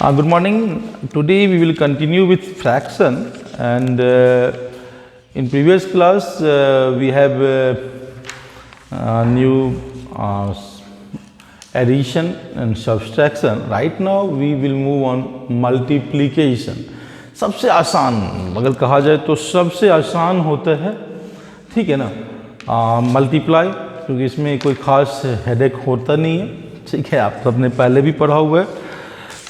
Good morning. Today we will continue with fraction, and in previous class we have new addition and subtraction. Right now we will move on multiplication. सबसे आसान अगर कहा जाए तो सबसे आसान होता है, ठीक है ना, मल्टीप्लाई, क्योंकि इसमें कोई ख़ास हेडेक होता नहीं है, ठीक है, आप सबने पहले भी पढ़ा हुआ है।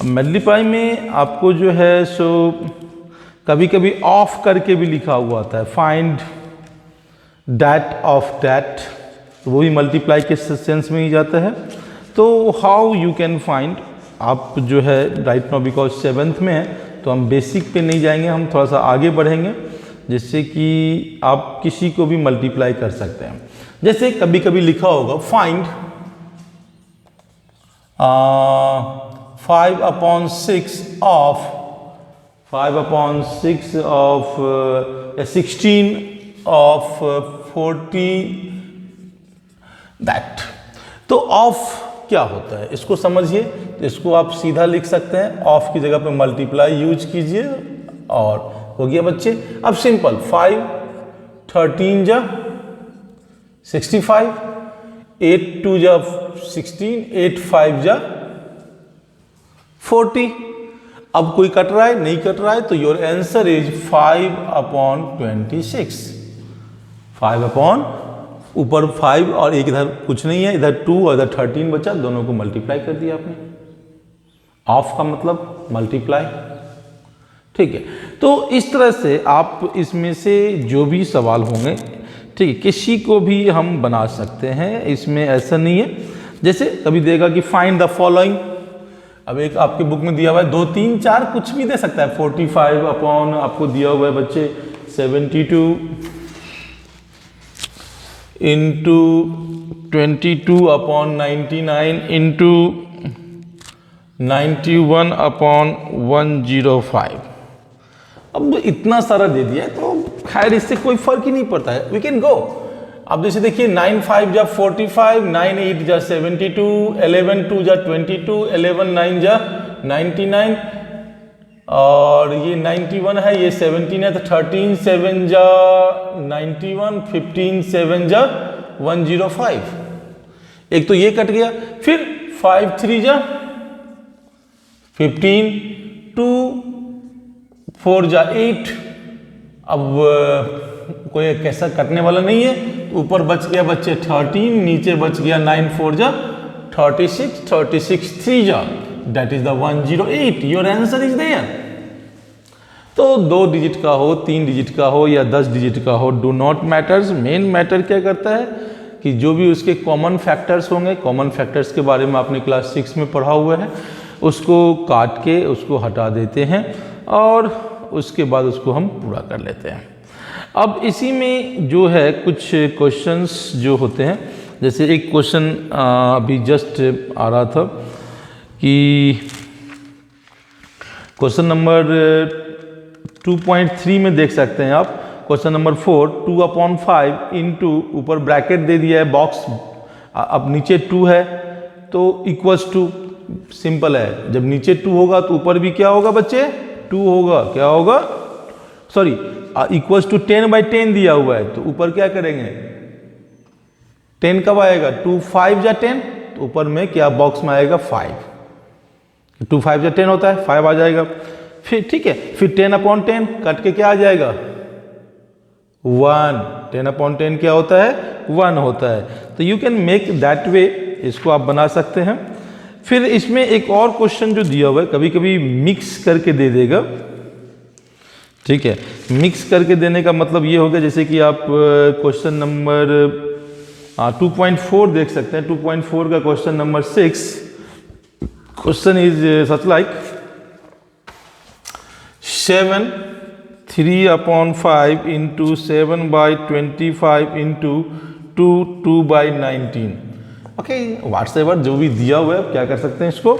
मल्टीप्लाई में आपको जो है सो कभी कभी ऑफ करके भी लिखा हुआ आता है, फाइंड दैट ऑफ दैट, तो वो भी मल्टीप्लाई के सेंस में ही जाता है। तो हाउ यू कैन फाइंड, आप जो है राइट नाउ बिकॉज 7th में है तो हम बेसिक पे नहीं जाएंगे, हम थोड़ा सा आगे बढ़ेंगे जिससे कि आप किसी को भी मल्टीप्लाई कर सकते हैं। जैसे कभी कभी लिखा होगा फाइंड 5/6 of 16 of 40 दैट। तो ऑफ क्या होता है इसको समझिए, तो इसको आप सीधा लिख सकते हैं, ऑफ की जगह पे मल्टीप्लाई यूज कीजिए और हो गया बच्चे। अब सिंपल 5 13 जा 65, 8 2 जा 16, 8 5 जा 40। अब कोई कट रहा है, नहीं कट रहा है, तो योर आंसर इज 5/26। 5 ऊपर 5 और एक इधर कुछ नहीं है, इधर 2 और इधर 13 बचा, दोनों को मल्टीप्लाई कर दिया आपने। ऑफ का मतलब मल्टीप्लाई, ठीक है। तो इस तरह से आप इसमें से जो भी सवाल होंगे, ठीक है, किसी को भी हम बना सकते हैं, इसमें ऐसा नहीं है। जैसे कभी देगा कि फाइंड द फॉलोइंग, अब एक आपके बुक में दिया हुआ है 2 3 4 कुछ भी दे सकता है। 45 अपॉन आपको दिया हुआ है बच्चे 72 इंटू 22 / 99 इंटू 91/105। अब इतना सारा दे दिया है तो खैर इससे कोई फर्क ही नहीं पड़ता है, वी कैन गो। अब जैसे देखिए 9 5 जा 45, 9 8 जा 72, 11 2 जा 22, 11 9 जा 99 और ये 91 है, ये 17 है, तो 13 7 जा 91, 15 7 जा 105। एक तो ये कट गया, फिर 5 3 जा 15, 2 4 जा 8। अब कोई कैसा कटने वाला नहीं है, ऊपर बच गया बच्चे 13, नीचे बच गया 9 4 जा 36, 36 3 जा, that is the 108। Your answer is there. तो 2 डिजिट का हो, 3 डिजिट का हो या 10 डिजिट का हो, do not matters. Main matter क्या करता है कि जो भी उसके कॉमन फैक्टर्स होंगे, कॉमन फैक्टर्स के बारे में आपने क्लास 6 में पढ़ा हुआ है, उसको काट के उसको हटा देते हैं और उसके बाद उसको हम पूरा कर लेते हैं। अब इसी में जो है कुछ क्वेश्चंस जो होते हैं, जैसे एक क्वेश्चन अभी जस्ट आ रहा था कि क्वेश्चन नंबर 2.3 में देख सकते हैं आप, क्वेश्चन नंबर 4 2/5 इंटू, ऊपर ब्रैकेट दे दिया है बॉक्स, अब नीचे 2 है तो इक्वल्स टू, सिंपल है, जब नीचे 2 होगा तो ऊपर भी क्या होगा बच्चे 2 होगा, क्या होगा, सॉरी इक्वल्स टू 10/10 दिया हुआ है, तो ऊपर क्या करेंगे 10 कब आएगा, 2 5 जा 10, तो ऊपर में क्या बॉक्स में आएगा 5, 2 5 जा 10 होता है, 5 आ जाएगा। फिर ठीक है, फिर 10/10 कट के क्या आ जाएगा 1, 10/10 क्या होता है 1 होता है। तो you can make that way, इसको आप बना सकते हैं। फिर इसमें एक और क्वेश्चन जो दिया हुआ है, कभी कभी मिक्स करके दे देगा, ठीक है। मिक्स करके देने का मतलब ये होगा, जैसे कि आप क्वेश्चन नंबर 2.4 देख सकते हैं। 2.4 का question number 6, question is such like 7 3/5 into 7/25 into 2/19। Okay, whatsoever जो भी दिया हुआ है क्या कर सकते हैं इसको।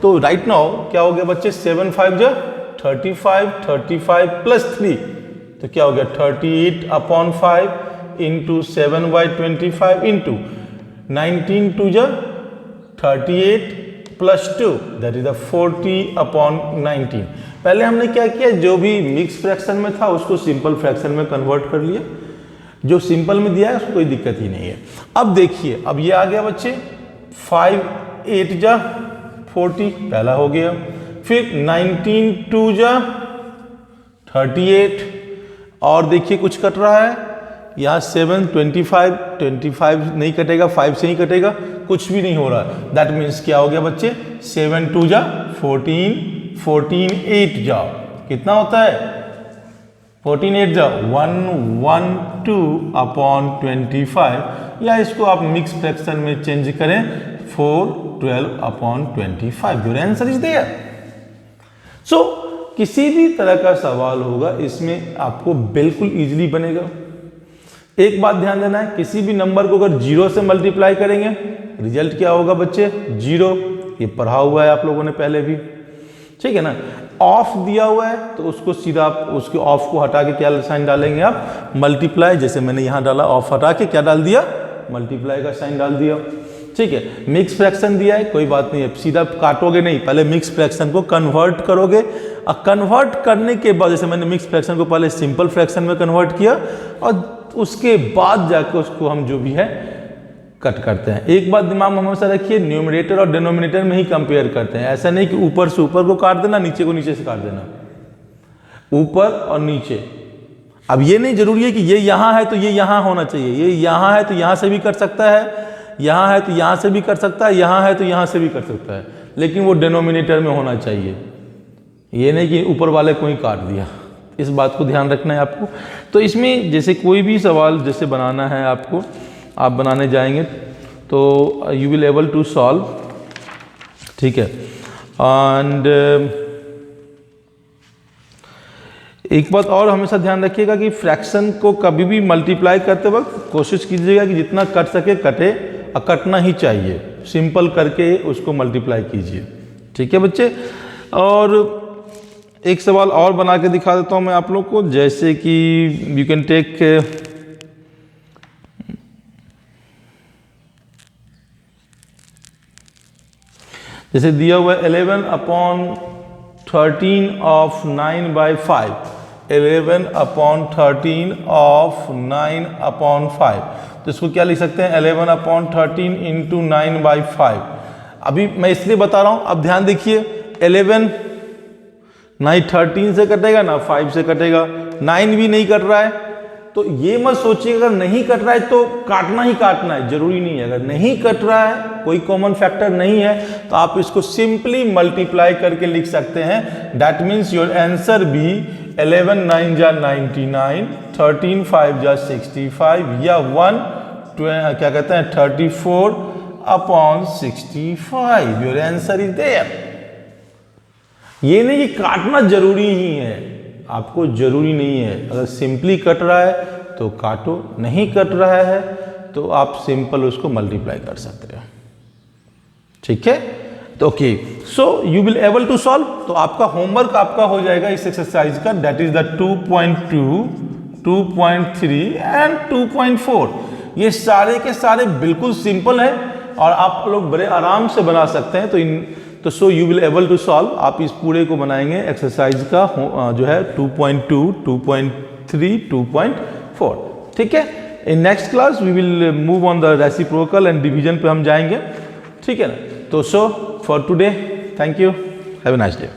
तो राइट नाउ क्या हो गया बच्चे 7 5 जा 35, 35 प्लस 3, तो क्या हो गया 38/5 इंटू 7/25 इंटू 19 2 जा 38 +2 दैट इज द 40/19। पहले हमने क्या किया, जो भी मिक्स फ्रैक्शन में था उसको सिंपल फ्रैक्शन में कन्वर्ट कर लिया, जो सिंपल में दिया है उसको कोई दिक्कत ही नहीं है। अब देखिए, अब ये आ गया बच्चे 5 8 जा 40 पहला हो गया, फिर 19 2 जा 38, और देखिए कुछ कट रहा है यहाँ 7 25 नहीं कटेगा, 5 से ही कटेगा, कुछ भी नहीं हो रहा है। दैट मीन्स क्या हो गया बच्चे, 7 2 जा 14 14 8 जा कितना होता है 14 8 जा 112/25, या इसको आप मिक्स फ्रैक्शन में चेंज करें 412/25। Your answer is there. So किसी भी तरह का सवाल होगा इसमें आपको बिल्कुल इजीली बनेगा। एक बात ध्यान देना है, किसी भी नंबर को अगर 0 से मल्टीप्लाई करेंगे रिजल्ट क्या होगा बच्चे 0। ये पढ़ा हुआ है आप लोगों ने पहले भी, ठीक है ना। ऑफ दिया हुआ है तो उसको सीधा आप उसके ऑफ को हटा के क्या साइन डालेंगे आप मल्टीप्लाई, जैसे मैंने यहां डाला, ऑफ हटा के क्या डाल दिया मल्टीप्लाई का साइन डाल दिया, ठीक है। मिक्स फ्रैक्शन दिया है, कोई बात नहीं है, सीधा काटोगे नहीं, पहले मिक्स फ्रैक्शन को कन्वर्ट करोगे, और कन्वर्ट करने के बाद जैसे मैंने मिक्स फ्रैक्शन को पहले सिंपल फ्रैक्शन में कन्वर्ट किया और उसके बाद जाकर उसको हम जो भी है कट करते हैं। एक बात दिमाग में हमेशा रखिए, न्यूमरेटर और डिनोमिनेटर में ही कंपेयर करते हैं, ऐसा नहीं कि ऊपर से ऊपर को काट देना, नीचे को नीचे से काट देना, ऊपर और नीचे। अब ये नहीं जरूरी है कि ये यहां है तो ये यहां होना चाहिए, ये यहां है तो यहां से भी कर सकता है, यहां है तो यहां से भी कर सकता है, यहां है तो यहां से भी कर सकता है, लेकिन वो डिनोमिनेटर में होना चाहिए। ये नहीं कि ऊपर वाले को ही काट दिया, इस बात को ध्यान रखना है आपको। तो इसमें जैसे कोई भी सवाल जैसे बनाना है आपको, आप बनाने जाएंगे तो you will able to solve, ठीक है। एंड एक बात और हमेशा ध्यान रखिएगा कि फ्रैक्शन को कभी भी मल्टीप्लाई करते वक्त कोशिश कीजिएगा कि जितना कट सके कटे, और कटना ही चाहिए, सिंपल करके उसको मल्टीप्लाई कीजिए, ठीक है बच्चे। और एक सवाल और बना के दिखा देता हूं मैं आप लोग को, जैसे कि यू कैन टेक जैसे दिया हुआ 11/13 of 9/5, 11/13 of 9/5, तो इसको क्या लिख सकते हैं 11/13 into 9/5। अभी मैं इसलिए बता रहा हूं, अब ध्यान देखिए, 11 ना ही 13 से कटेगा ना 5 से कटेगा, 9 भी नहीं कट रहा है, तो ये मत सोचिए अगर नहीं कट रहा है तो काटना ही काटना है, जरूरी नहीं है। अगर नहीं कट रहा है, कोई कॉमन फैक्टर नहीं है, तो आप इसको सिंपली मल्टीप्लाई करके लिख सकते हैं। That means your answer be 11 9 जा 99, 13 5 जा 65, या 1 क्या कहते हैं 34/65। Your answer is there. ये नहीं कि काटना जरूरी ही है, आपको जरूरी नहीं है। अगर सिंपली कट रहा है तो काटो, नहीं कट रहा है तो आप सिंपल उसको मल्टीप्लाई कर सकते हो, ठीक है। तो okay, so you will able to solve. तो आपका होमवर्क आपका हो जाएगा इस एक्सरसाइज का, दैट इज द 2.2, 2.3 एंड 2.4। ये सारे के सारे बिल्कुल सिंपल है और आप लोग बड़े आराम से बना सकते हैं। तो so you will able to solve. आप इस पूरे को बनाएंगे एक्सरसाइज का जो है 2.2, 2.3, 2.4, ठीक है। In next class we will move on the reciprocal and division पे हम जाएंगे, ठीक है ना। तो so for today, thank you, have a nice day.